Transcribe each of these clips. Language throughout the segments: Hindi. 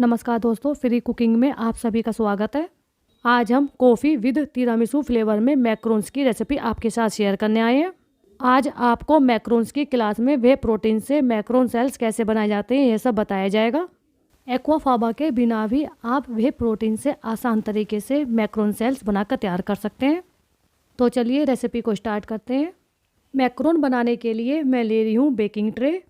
नमस्कार दोस्तों, फ्री कुकिंग में आप सभी का स्वागत है। आज हम कॉफ़ी विद तिरामिसू फ्लेवर में मैक्रोन्स की रेसिपी आपके साथ शेयर करने आए हैं। आज आपको मैक्रोन्स की क्लास में वे प्रोटीन से मैक्रोन सेल्स कैसे बनाए जाते हैं, यह सब बताया जाएगा। एक्वाफाबा के बिना भी आप वे प्रोटीन से आसान तरीके से मैक्रोन सेल्स बनाकर तैयार कर सकते हैं। तो चलिए रेसिपी को स्टार्ट करते हैं। मैक्रोन बनाने के लिए मैं ले रही हूँ बेकिंग ट्रे।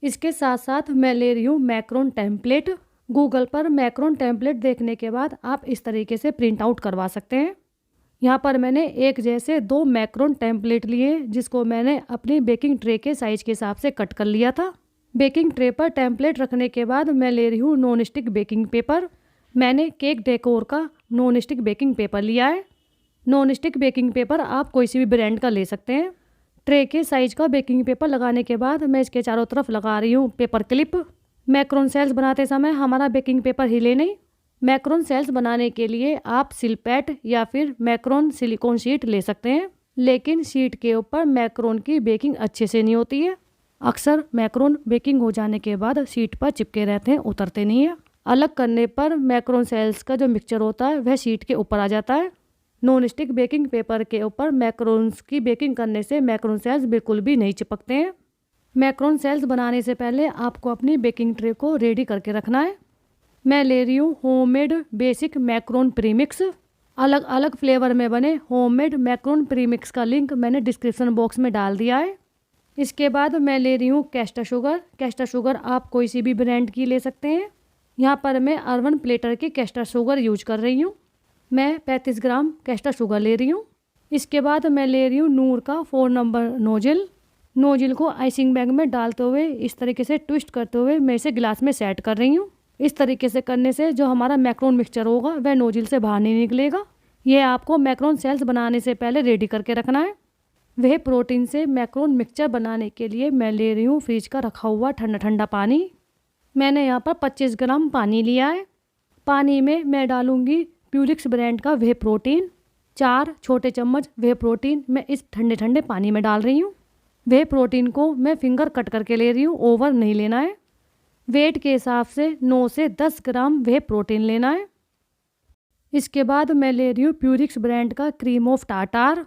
इसके साथ साथ मैं ले रही हूँ मैक्रोन टेम्पलेट। गूगल पर मैक्रोन टेम्पलेट देखने के बाद आप इस तरीके से प्रिंट आउट करवा सकते हैं। यहाँ पर मैंने एक जैसे 2 मैक्रोन टेम्पलेट लिए, जिसको मैंने अपनी बेकिंग ट्रे के साइज़ के हिसाब से कट कर लिया था। बेकिंग ट्रे पर टेम्पलेट रखने के बाद मैं ले रही हूँ नॉन स्टिक बेकिंग पेपर। मैंने केक डेकोर का नॉन स्टिक बेकिंग पेपर लिया है। नॉन स्टिक बेकिंग पेपर आप कोई सी भी ब्रांड का ले सकते हैं। ट्रे के साइज़ का बेकिंग पेपर लगाने के बाद मैं इसके चारों तरफ लगा रही हूँ पेपर क्लिप। मैक्रोन सेल्स बनाते समय हमारा बेकिंग पेपर हिले नहीं। मैक्रोन सेल्स बनाने के लिए आप सिलपैट या फिर मैक्रोन सिलिकॉन शीट ले सकते हैं, लेकिन शीट के ऊपर मैक्रोन की बेकिंग अच्छे से नहीं होती है। अक्सर मैक्रोन बेकिंग हो जाने के बाद शीट पर चिपके रहते हैं, उतरते नहीं है। अलग करने पर मैक्रोन सेल्स का जो मिक्सचर होता है वह शीट के ऊपर आ जाता है। नॉन स्टिक बेकिंग पेपर के ऊपर मैक्रोन्स की बेकिंग करने से मैक्रोन सेल्स बिल्कुल भी नहीं चिपकते हैं। मैक्रोन सेल्स बनाने से पहले आपको अपनी बेकिंग ट्रे को रेडी करके रखना है। मैं ले रही हूँ होममेड बेसिक मैक्रोन प्रीमिक्स। अलग अलग फ्लेवर में बने होममेड मैक्रोन प्रीमिक्स का लिंक मैंने डिस्क्रिप्शन बॉक्स में डाल दिया है। इसके बाद मैं ले रही हूँ कैस्टर शुगर। कैस्टर शुगर आप कोई सी भी ब्रांड की ले सकते हैं। यहाँ पर मैं अर्बन प्लेटर की कैस्टर शुगर यूज कर रही हूँ। मैं 35 ग्राम कैस्टर शुगर ले रही हूँ। इसके बाद मैं ले रही हूँ नूर का 4 नंबर नोजल। नोजल को आइसिंग बैग में डालते हुए इस तरीके से ट्विस्ट करते हुए मैं इसे गिलास में सेट कर रही हूँ। इस तरीके से करने से जो हमारा मैक्रोन मिक्सचर होगा वह नोजल से बाहर नहीं निकलेगा। यह आपको मैक्रोन सेल्स बनाने से पहले रेडी करके रखना है। वह प्रोटीन से मैक्रोन मिक्सचर बनाने के लिए मैं ले रही हूँ फ्रिज का रखा हुआ ठंडा ठंडा पानी। मैंने यहाँ पर 25 ग्राम पानी लिया है। पानी में मैं डालूँगी प्यूरिक्स ब्रांड का वे प्रोटीन। 4 छोटे चम्मच वे प्रोटीन मैं इस ठंडे ठंडे पानी में डाल रही हूँ। वे प्रोटीन को मैं फिंगर कट करके ले रही हूँ, ओवर नहीं लेना है। वेट के हिसाब से 9 से 10 ग्राम वे प्रोटीन लेना है। इसके बाद मैं ले रही हूँ प्यूरिक्स ब्रांड का क्रीम ऑफ टार्टार।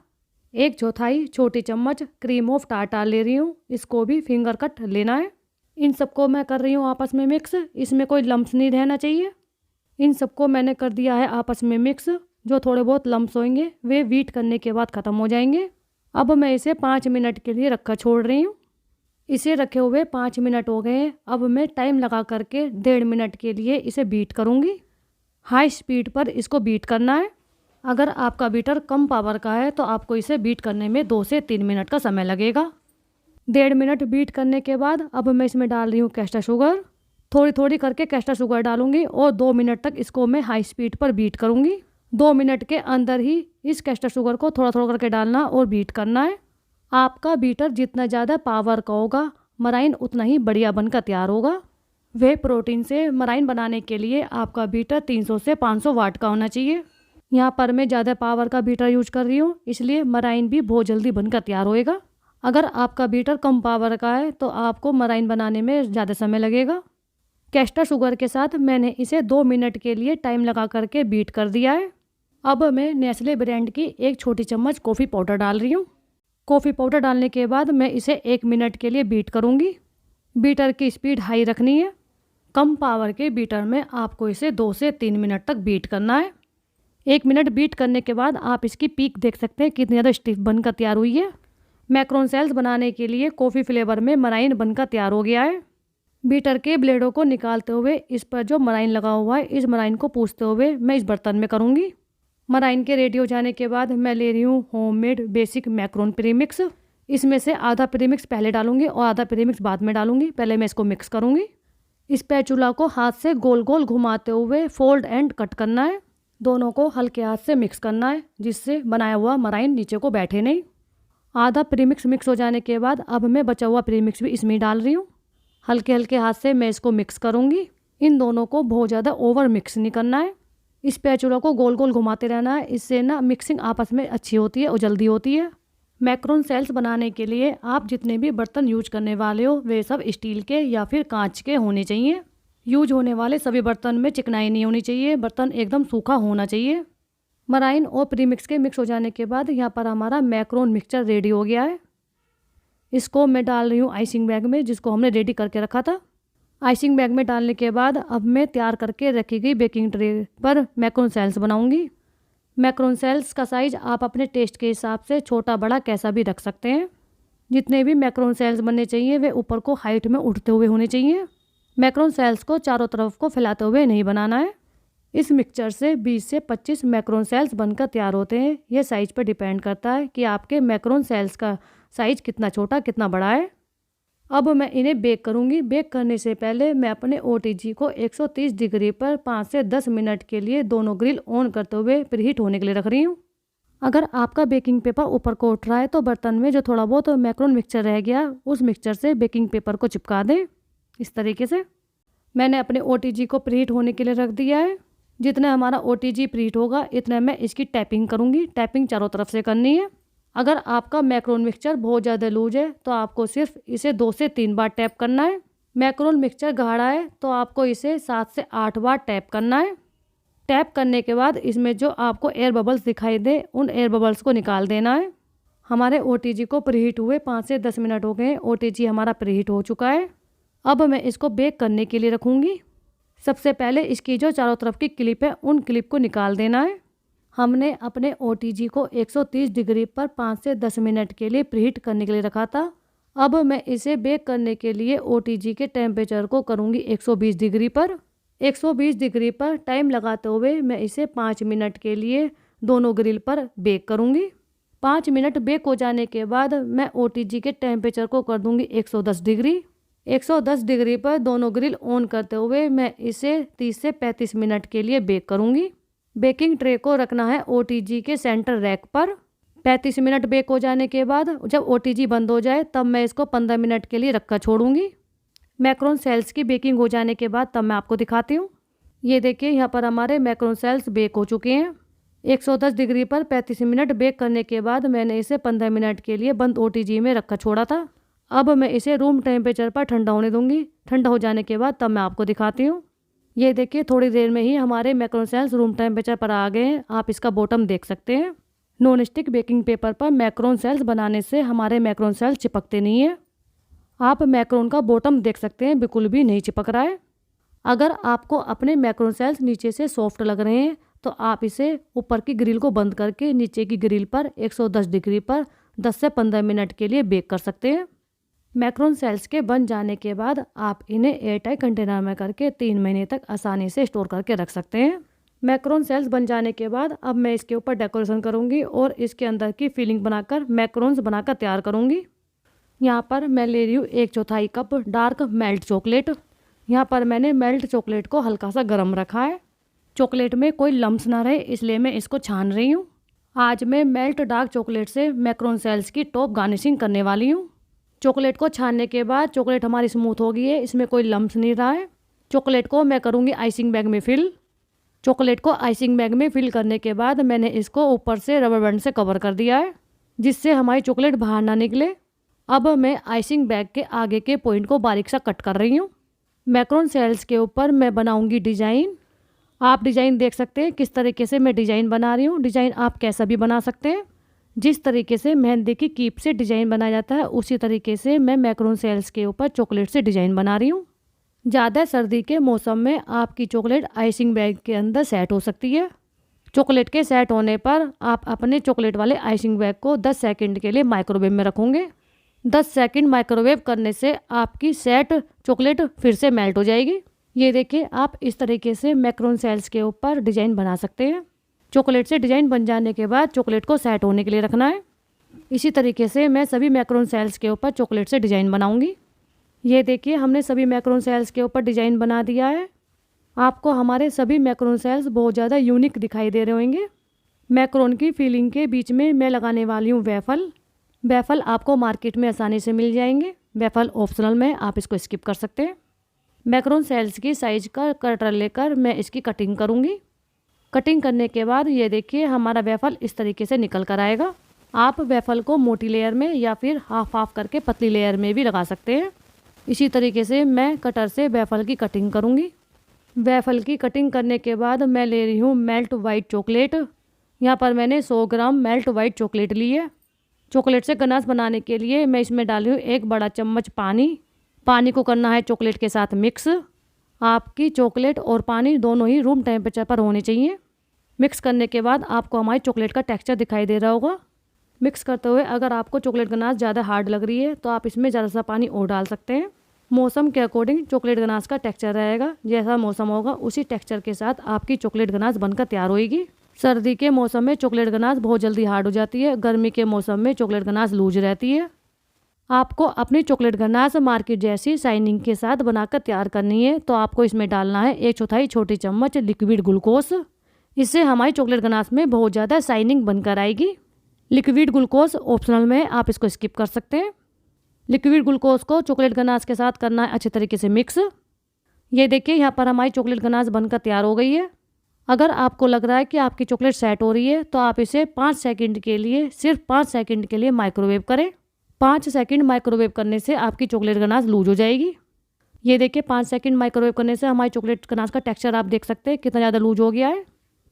1/4 छोटी चम्मच क्रीम ऑफ टार्टार ले रही हूँ, इसको भी फिंगर कट लेना है। इन सबको मैं कर रही हूँ आपस में मिक्स। इसमें कोई लम्स नहीं रहना चाहिए। इन सबको मैंने कर दिया है आपस में मिक्स। जो थोड़े बहुत लम्स होंगे वे बीट करने के बाद ख़त्म हो जाएंगे। अब मैं इसे 5 मिनट के लिए रखकर छोड़ रही हूँ। इसे रखे हुए 5 मिनट हो गए हैं। अब मैं टाइम लगा करके 1.5 मिनट के लिए इसे बीट करूँगी। हाई स्पीड पर इसको बीट करना है। अगर आपका बीटर कम पावर का है तो आपको इसे बीट करने में 2 से 3 मिनट का समय लगेगा। 1.5 मिनट बीट करने के बाद अब मैं इसमें डाल रही हूँ कैस्टर शुगर। थोड़ी थोड़ी करके कैस्टर शुगर डालूंगी और 2 मिनट तक इसको मैं हाई स्पीड पर बीट करूँगी। 2 मिनट के अंदर ही इस कैस्टर शुगर को थोड़ा थोड़ा करके डालना और बीट करना है। आपका बीटर जितना ज़्यादा पावर का होगा, मराइन उतना ही बढ़िया बनकर तैयार होगा। वे प्रोटीन से मराइन बनाने के लिए आपका बीटर 300 से 500 वाट का होना चाहिए। यहाँ पर मैं ज़्यादा पावर का बीटर यूज कर रही हूँ, इसलिए मराइन भी बहुत जल्दी बनकर तैयार होएगा। अगर आपका बीटर कम पावर का है तो आपको मराइन बनाने में ज़्यादा समय लगेगा। कैस्टर शुगर के साथ मैंने इसे 2 मिनट के लिए टाइम लगा करके बीट कर दिया है। अब मैं नेस्ले ब्रांड की 1 छोटी चम्मच कॉफ़ी पाउडर डाल रही हूँ। कॉफ़ी पाउडर डालने के बाद मैं इसे 1 मिनट के लिए बीट करूँगी। बीटर की स्पीड हाई रखनी है। कम पावर के बीटर में आपको इसे 2 से 3 मिनट तक बीट करना है। 1 मिनट बीट करने के बाद आप इसकी पीक देख सकते हैं कितनी ज़्यादा स्टिफ बनकर तैयार हुई है। मैक्रोन सेल्स बनाने के लिए कॉफ़ी फ्लेवर में मराइन बनकर तैयार हो गया है। बीटर के ब्लेडों को निकालते हुए इस पर जो मराइन लगा हुआ है इस मराइन को पूछते हुए मैं इस बर्तन में करूँगी। मराइन के रेडी हो जाने के बाद मैं ले रही हूँ होममेड बेसिक मैक्रोन प्रीमिक्स। इसमें से आधा प्रीमिक्स पहले डालूंगी और आधा प्रीमिक्स बाद में डालूंगी। पहले मैं इसको मिक्स करूँगी। इस स्पैचुला को हाथ से गोल गोल घुमाते हुए फोल्ड एंड कट करना है। दोनों को हल्के हाथ से मिक्स करना है, जिससे बनाया हुआ मराइन नीचे को बैठे नहीं। आधा प्रीमिक्स मिक्स हो जाने के बाद अब मैं बचा हुआ प्रीमिक्स भी इसमें डाल रही हूँ। हल्के हल्के हाथ से मैं इसको मिक्स करूँगी। इन दोनों को बहुत ज़्यादा ओवर मिक्स नहीं करना है। इस स्पैचुला को गोल गोल घुमाते रहना है, इससे ना मिक्सिंग आपस में अच्छी होती है और जल्दी होती है। मैक्रोन सेल्स बनाने के लिए आप जितने भी बर्तन यूज करने वाले हो वे सब स्टील के या फिर कांच के होने चाहिए। यूज होने वाले सभी बर्तन में चिकनाई नहीं होनी चाहिए, बर्तन एकदम सूखा होना चाहिए। मराइन और प्रीमिक्स के मिक्स हो जाने के बाद यहाँ पर हमारा मैक्रोन मिक्सचर रेडी हो गया है। इसको मैं डाल रही हूँ आइसिंग बैग में, जिसको हमने रेडी करके रखा था। आइसिंग बैग में डालने के बाद अब मैं तैयार करके रखी गई बेकिंग ट्रे पर मैक्रोन सेल्स बनाऊंगी। मैक्रोन सेल्स का साइज़ आप अपने टेस्ट के हिसाब से छोटा बड़ा कैसा भी रख सकते हैं। जितने भी मैक्रोन सेल्स बनने चाहिए वे ऊपर को हाइट में उठते हुए होने चाहिए। मैक्रोन सेल्स को चारों तरफ को फैलाते हुए नहीं बनाना है। इस मिक्सचर से 20 से 25 मैक्रोन सेल्स बनकर तैयार होते हैं। यह साइज़ पर डिपेंड करता है कि आपके मैक्रोन सेल्स का साइज़ कितना छोटा कितना बड़ा है। अब मैं इन्हें बेक करूंगी। बेक करने से पहले मैं अपने OTG को 130 डिग्री पर 5 से 10 मिनट के लिए दोनों ग्रिल ऑन करते हुए प्रीहीट होने के लिए रख रही हूँ। अगर आपका बेकिंग पेपर ऊपर को उठ रहा है तो बर्तन में जो थोड़ा बहुत मैक्रोन मिक्सचर रह गया उस मिक्सचर से बेकिंग पेपर को चिपका दें। इस तरीके से मैंने अपने OTG को प्रीहीट होने के लिए रख दिया है। जितना हमारा OTG प्रीहीट होगा इतना मैं इसकी टैपिंग करूँगी। टैपिंग चारों तरफ से करनी है। अगर आपका मैक्रोन मिक्सचर बहुत ज़्यादा लूज है तो आपको सिर्फ इसे 2 से 3 बार टैप करना है। मैक्रोन मिक्सचर गाढ़ा है तो आपको इसे 7 से 8 बार टैप करना है। टैप करने के बाद इसमें जो आपको एयर बबल्स दिखाई दे उन एयर बबल्स को निकाल देना है। हमारे OTG को प्रीहीट हुए 5 से 10 मिनट हो गए। OTG हमारा प्रीहीट हो चुका है। अब मैं इसको बेक करने के लिए रखूँगी। सबसे पहले इसकी जो चारों तरफ की क्लिप है उन क्लिप को निकाल देना है। हमने अपने OTG को 130 डिग्री पर 5 से 10 मिनट के लिए प्रीहीट करने के लिए रखा था। अब मैं इसे बेक करने के लिए OTG के टेम्परेचर को करूँगी 120 डिग्री पर। 120 डिग्री पर टाइम लगाते हुए मैं इसे 5 मिनट के लिए दोनों ग्रिल पर बेक करूँगी। 5 मिनट बेक हो जाने के बाद मैं OTG के टेम्परेचर को कर दूँगी 110 डिग्री। 110 डिग्री पर दोनों ग्रिल ऑन करते हुए मैं इसे 30 से 35 मिनट के लिए बेक करूँगी। बेकिंग ट्रे को रखना है OTG के सेंटर रैक पर। 35 मिनट बेक हो जाने के बाद जब OTG बंद हो जाए तब मैं इसको 15 मिनट के लिए रखकर छोड़ूंगी। मैक्रोन सेल्स की बेकिंग हो जाने के बाद तब मैं आपको दिखाती हूँ। ये देखिए यहाँ पर हमारे मैक्रोन सेल्स बेक हो चुके हैं। 110 डिग्री पर 35 मिनट बेक करने के बाद मैंने इसे 15 मिनट के लिए बंद OTG में रखकर छोड़ा था। अब मैं इसे रूम टेम्परेचर पर ठंडा होने दूंगी। ठंडा हो जाने के बाद तब मैं आपको दिखाती हूँ। ये देखिए थोड़ी देर में ही हमारे मैक्रोन सेल्स रूम टेम्परेचर पर आ गए हैं। आप इसका बॉटम देख सकते हैं। नॉन स्टिक बेकिंग पेपर पर मैक्रोन सेल्स बनाने से हमारे मैक्रोन सेल्स चिपकते नहीं है। आप मैक्रोन का बॉटम देख सकते हैं, बिल्कुल भी नहीं चिपक रहा है। अगर आपको अपने मैक्रोन सेल्स नीचे से सॉफ्ट लग रहे हैं तो आप इसे ऊपर की ग्रिल को बंद करके नीचे की ग्रिल पर 110 डिग्री पर 10 से 15 मिनट के लिए बेक कर सकते हैं। मैक्रोन सेल्स के बन जाने के बाद आप इन्हें एयरटाइट कंटेनर में करके 3 महीने तक आसानी से स्टोर करके रख सकते हैं। मैक्रोन सेल्स बन जाने के बाद अब मैं इसके ऊपर डेकोरेशन करूंगी और इसके अंदर की फिलिंग बनाकर मैक्रोन्स बनाकर तैयार करूंगी। यहाँ पर मैं ले रही हूँ 1/4 कप डार्क मेल्ट चॉकलेट। यहाँ पर मैंने मेल्ट चॉकलेट को हल्का सा गर्म रखा है। चॉकलेट में कोई लम्स ना रहे इसलिए मैं इसको छान रही हूँ। आज मैं मेल्ट डार्क चॉकलेट से मैक्रोन सेल्स की टॉप गार्निशिंग करने वाली हूँ। चॉकलेट को छानने के बाद चॉकलेट हमारी स्मूथ हो गई है, इसमें कोई लम्स नहीं रहा है। चॉकलेट को मैं करूँगी आइसिंग बैग में फिल। चॉकलेट को आइसिंग बैग में फिल करने के बाद मैंने इसको ऊपर से रबर बैंड से कवर कर दिया है जिससे हमारी चॉकलेट बाहर ना निकले। अब मैं आइसिंग बैग के आगे के पॉइंट को बारीक सा कट कर रही हूँ। मैक्रोन सेल्स के ऊपर मैं बनाऊँगी डिज़ाइन। आप डिज़ाइन देख सकते हैं किस तरीके से मैं डिज़ाइन बना रही हूँ। डिज़ाइन आप कैसा भी बना सकते हैं। जिस तरीके से मेहंदी की कीप से डिज़ाइन बनाया जाता है उसी तरीके से मैं मैक्रोन सेल्स के ऊपर चॉकलेट से डिज़ाइन बना रही हूँ। ज़्यादा सर्दी के मौसम में आपकी चॉकलेट आइसिंग बैग के अंदर सेट हो सकती है। चॉकलेट के सेट होने पर आप अपने चॉकलेट वाले आइसिंग बैग को 10 सेकंड के लिए माइक्रोवेव में रखोगे। 10 सेकंड माइक्रोवेव करने से आपकी सेट चॉकलेट फिर से मेल्ट हो जाएगी। ये देखिए आप इस तरीके से मैक्रोन सेल्स के ऊपर डिज़ाइन बना सकते हैं। चॉकलेट से डिज़ाइन बन जाने के बाद चॉकलेट को सेट होने के लिए रखना है। इसी तरीके से मैं सभी मैक्रोन सेल्स के ऊपर चॉकलेट से डिज़ाइन बनाऊंगी। ये देखिए हमने सभी मैक्रोन सेल्स के ऊपर डिज़ाइन बना दिया है। आपको हमारे सभी मैक्रोन सेल्स बहुत ज़्यादा यूनिक दिखाई दे रहे होंगे। मैक्रोन की फिलिंग के बीच में मैं लगाने वाली हूँ वेफल। वेफल आपको मार्केट में आसानी से मिल जाएंगे। वेफल ऑप्शनल में, आप इसको स्किप कर सकते हैं। मैक्रोन सेल्स की साइज का कटर लेकर मैं इसकी कटिंग करूँगी। कटिंग करने के बाद ये देखिए हमारा वेफल इस तरीके से निकल कर आएगा। आप वेफल को मोटी लेयर में या फिर हाफ हाफ करके पतली लेयर में भी लगा सकते हैं। इसी तरीके से मैं कटर से वेफल की कटिंग करूँगी। वेफल की कटिंग करने के बाद मैं ले रही हूँ मेल्ट वाइट चॉकलेट। यहाँ पर मैंने 100 ग्राम मेल्ट वाइट चॉकलेट ली है। चॉकलेट से गनाश बनाने के लिए मैं इसमें डाल रही हूँ 1 बड़ा चम्मच पानी। पानी को करना है चॉकलेट के साथ मिक्स। आपकी चॉकलेट और पानी दोनों ही रूम टेम्परेचर पर होने चाहिए। मिक्स करने के बाद आपको हमारी चॉकलेट का टेक्सचर दिखाई दे रहा होगा। मिक्स करते हुए अगर आपको चॉकलेट गनाश ज़्यादा हार्ड लग रही है तो आप इसमें ज़्यादा सा पानी और डाल सकते हैं। मौसम के अकॉर्डिंग चॉकलेट गनाश का टेक्सचर रहेगा। जैसा मौसम होगा उसी टेक्सचर के साथ आपकी चॉकलेट गनाश बनकर तैयार होगी। सर्दी के मौसम में चॉकलेट गनाश बहुत जल्दी हार्ड हो जाती है। गर्मी के मौसम में चॉकलेट गनाश लूज रहती है। आपको अपनी चॉकलेट गनाश मार्केट जैसी शाइनिंग के साथ बनाकर तैयार करनी है तो आपको इसमें डालना है 1/4 छोटी चम्मच लिक्विड ग्लूकोज। इससे हमारी चॉकलेट गनाश में बहुत ज़्यादा शाइनिंग बनकर आएगी। लिक्विड ग्लूकोज ऑप्शनल में, आप इसको स्किप कर सकते हैं। लिक्विड ग्लूकोज को चॉकलेट गनाश के साथ करना है अच्छे तरीके से मिक्स। ये देखिए यहाँ पर हमारी चॉकलेट गनाश बनकर तैयार हो गई है। अगर आपको लग रहा है कि आपकी चॉकलेट सेट हो रही है तो आप इसे 5 सेकंड के लिए, सिर्फ 5 सेकंड के लिए माइक्रोवेव करें। 5 सेकंड माइक्रोवेव करने से आपकी चॉकलेट गनाश लूज हो जाएगी। ये देखिए 5 सेकंड माइक्रोवेव करने से हमारी चॉकलेट गनाश का टेक्सचर आप देख सकते हैं कितना ज़्यादा लूज हो गया है।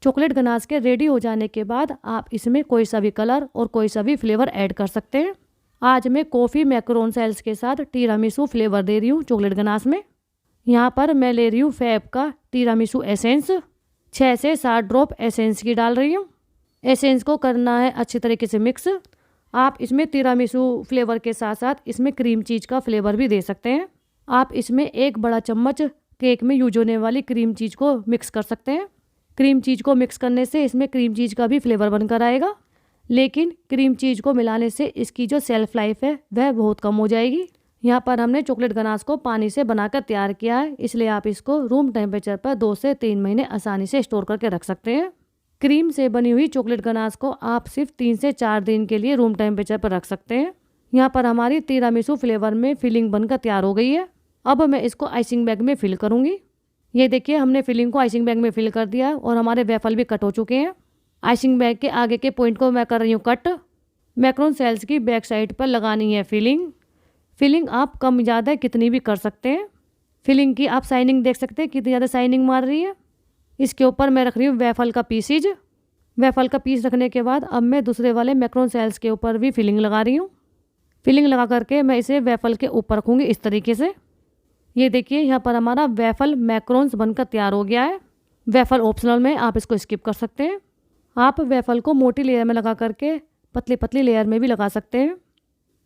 चॉकलेट गनाश के रेडी हो जाने के बाद आप इसमें कोई सा भी कलर और कोई सा भी फ्लेवर ऐड कर सकते हैं। आज मैं कॉफ़ी मैक्रोन सेल्स के साथ टीरामिसू फ्लेवर दे रही हूँ चॉकलेट गनाश में। यहाँ पर मैं ले रही हूँ फैब का टीरामिसू एसेंस। 6 से 7 ड्रॉप एसेंस की डाल रही हूँ। एसेंस को करना है अच्छी तरीके से मिक्स। आप इसमें टीरामिसू फ्लेवर के साथ साथ इसमें क्रीम चीज़ का फ्लेवर भी दे सकते हैं। आप इसमें 1 बड़ा चम्मच केक में यूज होने वाली क्रीम चीज़ को मिक्स कर सकते हैं। क्रीम चीज़ को मिक्स करने से इसमें क्रीम चीज़ का भी फ्लेवर बनकर आएगा, लेकिन क्रीम चीज़ को मिलाने से इसकी जो सेल्फ लाइफ है वह बहुत कम हो जाएगी। यहाँ पर हमने चॉकलेट गनाश को पानी से बनाकर तैयार किया है, इसलिए आप इसको रूम टेम्परेचर पर 2 से 3 महीने आसानी से स्टोर करके रख सकते हैं। क्रीम से बनी हुई चॉकलेट गनाश को आप सिर्फ 3 से 4 दिन के लिए रूम टेम्परेचर पर रख सकते हैं। यहाँ पर हमारी टीरामिसू फ्लेवर में फिलिंग बनकर तैयार हो गई है। अब मैं इसको आइसिंग बैग में फिल करूँगी। ये देखिए हमने फिलिंग को आइसिंग बैग में फिल कर दिया और हमारे वेफल भी कट हो चुके हैं। आइसिंग बैग के आगे के पॉइंट को मैं कर रही हूँ कट। मैक्रोन सेल्स की बैक साइड पर लगानी है फिलिंग आप कम ज़्यादा कितनी भी कर सकते हैं। फिलिंग की आप शाइनिंग देख सकते हैं कितनी ज़्यादा शाइनिंग मार रही है। इसके ऊपर मैं रख रही हूँ वेफल का पीसीज। वेफल का पीस रखने के बाद अब मैं दूसरे वाले मैक्रोन सेल्स के ऊपर भी फिलिंग लगा रही हूँ। फिलिंग लगा करके मैं इसे वेफल के ऊपर रखूँगी इस तरीके से। ये देखिए यहाँ पर हमारा वेफल मैक्रोन्स बनकर तैयार हो गया है। वेफल ऑप्शनल में, आप इसको स्किप कर सकते हैं। आप वेफल को मोटी लेयर में लगा करके पतली पतली लेयर में भी लगा सकते हैं।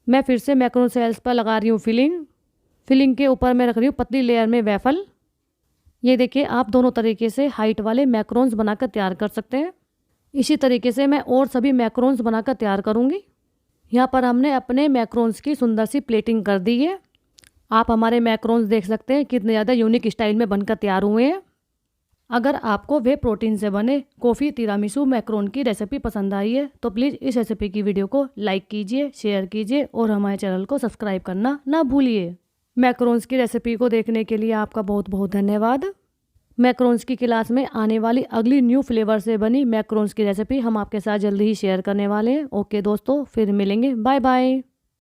मैं फिर से मैक्रोन सेल्स पर लगा रही हूँ फिलिंग के ऊपर मैं रख रही हूँ पतली लेयर में वेफल। ये देखिए आप दोनों तरीके से हाइट वाले मैक्रोन्स बनाकर तैयार कर सकते हैं। इसी तरीके से मैं और सभी मैक्रोन्स बनाकर तैयार करूँगी। यहाँ पर हमने अपने मैक्रोन्स की सुंदर सी प्लेटिंग कर दी है। आप हमारे मैक्रोन्स देख सकते हैं कितने ज़्यादा यूनिक स्टाइल में बनकर तैयार हुए हैं। अगर आपको वे प्रोटीन से बने कॉफ़ी तिरामिसू मैक्रोन की रेसिपी पसंद आई है तो प्लीज़ इस रेसिपी की वीडियो को लाइक कीजिए, शेयर कीजिए और हमारे चैनल को सब्सक्राइब करना ना भूलिए। मैक्रोन्स की रेसिपी को देखने के लिए आपका बहुत बहुत धन्यवाद। मैक्रोन्स की क्लास में आने वाली अगली न्यू फ्लेवर से बनी मैक्रोन्स की रेसिपी हम आपके साथ जल्दी ही शेयर करने वाले हैं। ओके दोस्तों, फिर मिलेंगे। बाय बाय।